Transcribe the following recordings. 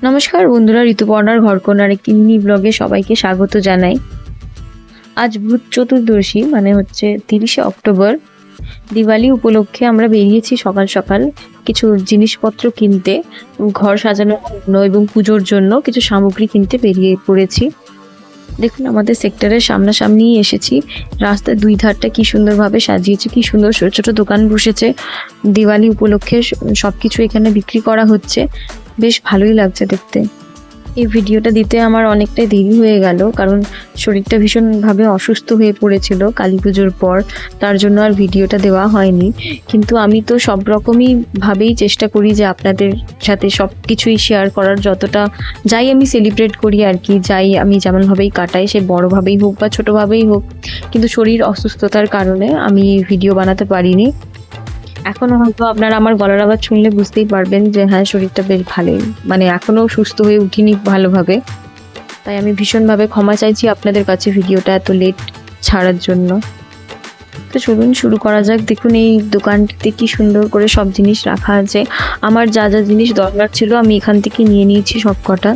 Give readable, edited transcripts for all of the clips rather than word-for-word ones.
নমস্কার বন্ধুরা, ঋতুপর্ণার ঘরকন্যার একটি মিনি ব্লগে সবাইকে স্বাগত জানাই। আজ ভূত চতুর্দশী, মানে হচ্ছে 30শে অক্টোবর। দিওয়ালি উপলক্ষে আমরা বেরিয়েছি সকাল সকাল কিছু জিনিসপত্র কিনতে, ঘর সাজানোর জন্য এবং পুজোর জন্য কিছু সামগ্রী কিনতে বেরিয়ে পড়েছি। দেখুন, আমাদের সেক্টরের সামনাসামনিই এসেছি। রাস্তার দুই ধারটা কি সুন্দরভাবে সাজিয়েছে, কি সুন্দর ছোট ছোট দোকান বসেছে। দিওয়ালি উপলক্ষে সবকিছু এখানে বিক্রি করা হচ্ছে, বেশ ভালোই লাগছে দেখতে। এই ভিডিওটা দিতে আমার অনেকটাই দেরি হয়ে গেল, কারণ শরীরটা ভীষণভাবে অসুস্থ হয়ে পড়েছিল কালী পুজোর পর, তার জন্য আর ভিডিওটা দেওয়া হয়নি। কিন্তু আমি তো সব রকমই ভাবেই চেষ্টা করি যে আপনাদের সাথে সব কিছুই শেয়ার করার, যতটা যাই আমি সেলিব্রেট করি আর কি, যাই আমি যেমনভাবেই কাটাই, সে বড়োভাবেই হোক বা ছোটোভাবেই হোক। কিন্তু শরীর অসুস্থতার কারণে আমি ভিডিও বানাতে পারিনি। এখনো হয়তো আপনারা আমার গলার আওয়াজ শুনলে বুঝতেই পারবেন যে হ্যাঁ, শরীরটা বেশ ভালোই, মানে এখনো সুস্থ হয়ে উঠিনি ভালোভাবে। তাই আমি ভীষণভাবে ক্ষমা চাইছি আপনাদের কাছে ভিডিওটা এত লেট ছাড়ার জন্য। তো চলুন শুরু করা যাক। দেখুন, এই দোকানটিতে কি সুন্দর করে সব জিনিস রাখা আছে। আমার যা যা জিনিস দরকার ছিল আমি এখান থেকে নিয়ে নিয়েছি সব কটা।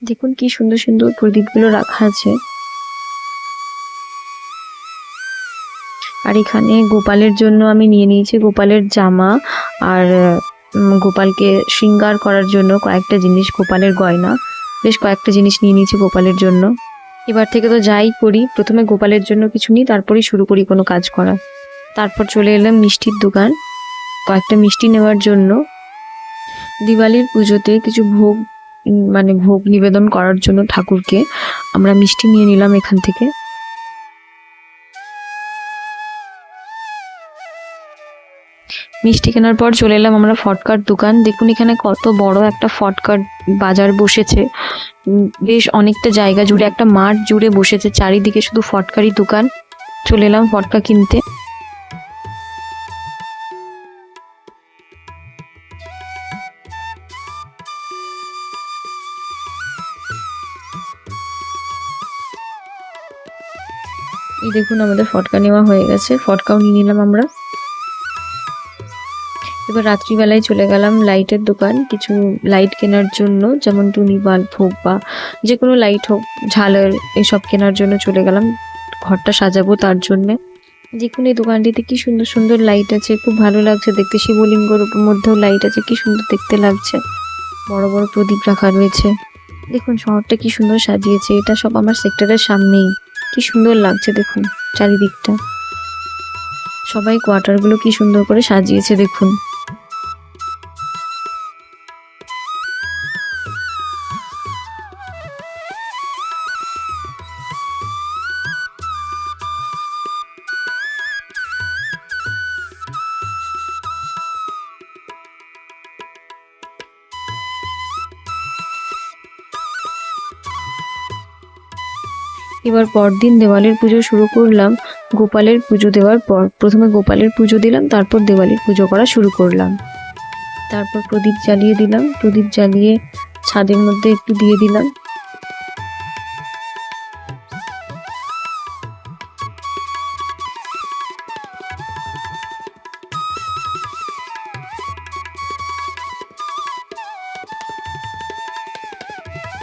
দেখুন কি সুন্দর সুন্দর প্রদীপগুলো রাখা আছে। আর এখানে গোপালের জন্য আমি নিয়ে নিয়েছি গোপালের জামা, আর গোপালকে শৃঙ্গার করার জন্য কয়েকটা জিনিস, গোপালের গয়না, বেশ কয়েকটা জিনিস নিয়ে নিয়েছি গোপালের জন্য। এবার থেকে তো যাই করি, প্রথমে গোপালের জন্য কিছু নিই, তারপরেই শুরু করি কোনো কাজ করা। তারপর চলে এলাম মিষ্টির দোকান, কয়েকটা মিষ্টি নেওয়ার জন্য। দিওয়ালির পুজোতে কিছু ভোগ, মানে ভোগ নিবেদন করার জন্য ঠাকুরকে আমরা মিষ্টি নিয়ে নিলাম এখান থেকে। মিষ্টি কেনার পর চলে এলাম আমরা ফটকার দোকান। দেখুন এখানে কত বড় একটা ফটকার বাজার বসেছে, বেশ অনেকটা জায়গা জুড়ে, একটা মাঠ জুড়ে বসেছে, চারিদিকে শুধু ফটকারই দোকান। চলে এলাম ফটকা কিনতে। এই দেখুন আমাদের ফটকা নেওয়া হয়ে গেছে, ফটকাও নিয়ে নিলাম আমরা। এবার রাত্রিবেলায় চলে গেলাম লাইটের দোকান, কিছু লাইট কেনার জন্য, যেমন টুনি বাল্ব হোক বা যে কোনো লাইট হোক, ঝালার, এসব কেনার জন্য চলে গেলাম, ঘরটা সাজাবো তার জন্যে। দেখুন এই দোকানটিতে কি সুন্দর সুন্দর লাইট আছে, খুব ভালো লাগছে দেখতে। শিবলিঙ্গর মধ্যেও লাইট আছে, কি সুন্দর দেখতে লাগছে। বড় বড় প্রদীপ রাখা রয়েছে। দেখুন শহরটা কি সুন্দর সাজিয়েছে, এটা সব আমার সেক্টরের সামনেই, কি সুন্দর লাগছে দেখুন চারিদিকটা। সবাই কোয়ার্টারগুলো কি সুন্দর করে সাজিয়েছে দেখুন। এবার পরদিন দেওয়ালির পুজো শুরু করলাম। গোপালের পুজো দেওয়ার পর প্রথমে গোপালের পুজো দিলাম, তারপর দেওয়ালির পুজো করা শুরু করলাম। তারপর প্রদীপ জ্বালিয়ে দিলাম, প্রদীপ জ্বালিয়ে ছাদের মধ্যে একটু দিয়ে দিলাম।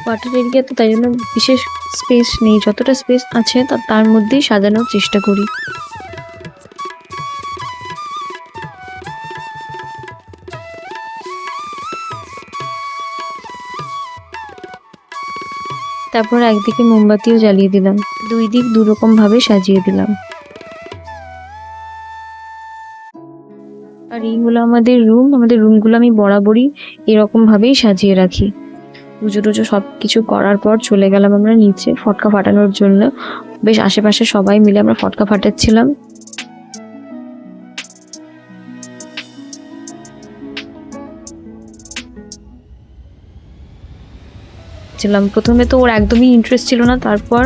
ওয়াটার এরিয়াতে তাই জন্য বিশেষ স্পেস নেই, যতটা স্পেস আছে তার মধ্যেই সাজানোর চেষ্টা করি। তারপর একদিকে মোমবাতিও জ্বালিয়ে দিলাম, দুই দিক দুরকম ভাবে সাজিয়ে দিলাম। আর এই হলো আমাদের রুম। আমাদের রুমগুলো আমি বরাবরই এরকম ভাবেই সাজিয়ে রাখি। পুজো টুজো সব কিছু করার পর চলে গেলাম আমরা নিচে ফটকা ফাটানোর জন্য। বেশ আশেপাশে সবাই মিলে আমরা ফটকা ফাটাচ্ছিলাম। প্রথমে তো ওর একদমই ইন্টারেস্ট ছিল না, তারপর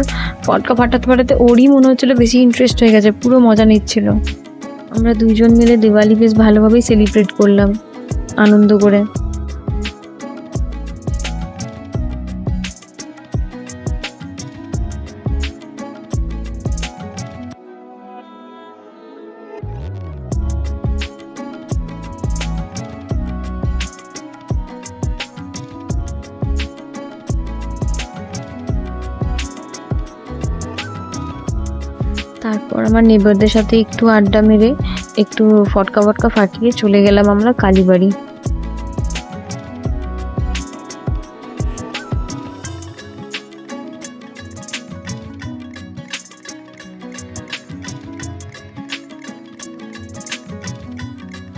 ফটকা ফাটাতে ফাটাতে ওরই মনে হচ্ছিল বেশি ইন্টারেস্ট হয়ে গেছে, পুরো মজা নিচ্ছিল। আমরা দুইজন মিলে দিওয়ালি বেশ ভালোভাবেই সেলিব্রেট করলাম, আনন্দ করে। তারপর আমার নেবারদের সাথে একটু আড্ডা মেরে একটু ফটকা ফটকা ফাটিয়ে চলে গেলাম আমরা কালীবাড়ি।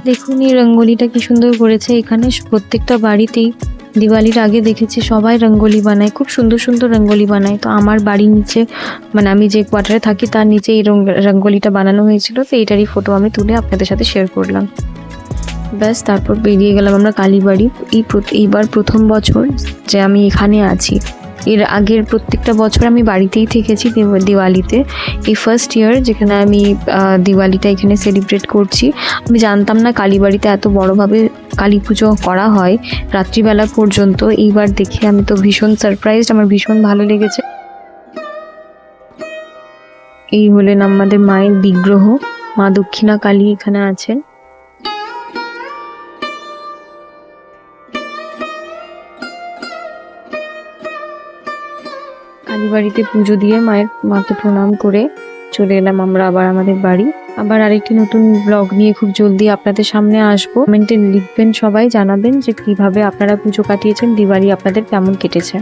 দেখুন এই রঙ্গোলিটা কি সুন্দর করেছে। এখানে প্রত্যেকটা বাড়িতেই দিওয়ালির আগে দেখেছি সবাই রঙ্গোলি বানায়, খুব সুন্দর সুন্দর রঙ্গোলি বানায়। তো আমার বাড়ির নিচে মানে আমি যে কোয়ার্টারে থাকি তার নিচে এই রঙ্গোলিটা বানানো হয়েছিল, তো এইটারই ফটো আমি তুলে আপনাদের সাথে শেয়ার করলাম। ব্যাস তারপর বেরিয়ে গেলাম আমরা কালীবাড়ি। এইবার প্রথম বছর যে আমি এখানে আছি। এর আগের প্রত্যেকটা বছর আমি বাড়িতেই থেকেছি দিওয়ালিতে। এই ফার্স্ট ইয়ার যেখানে আমি দিওয়ালিটা এখানে সেলিব্রেট করছি। আমি জানতাম না কালীবাড়িতে এত বড়োভাবে কালী পুজো করা হয় রাত্রিবেলা পর্যন্ত। এইবার দেখে আমি তো ভীষণ সারপ্রাইজড, আমার ভীষণ ভালো লেগেছে। এই হলেন আমাদের মায়ের বিগ্রহ, মা দক্ষিণা কালী এখানে আছেন। কালীবাড়িতে পুজো দিয়ে মাকে প্রণাম করে চলে এলাম আমরা আবার আমাদের বাড়ি। আবার আরেকটি নতুন ব্লগ নিয়ে খুব জলদি আপনাদের সামনে আসবো। কমেন্টে লিখবেন, সবাই জানাবেন যে কিভাবে আপনারা পুজো কাটিয়েছেন, দিওয়ালি আপনাদের কেমন কেটেছে।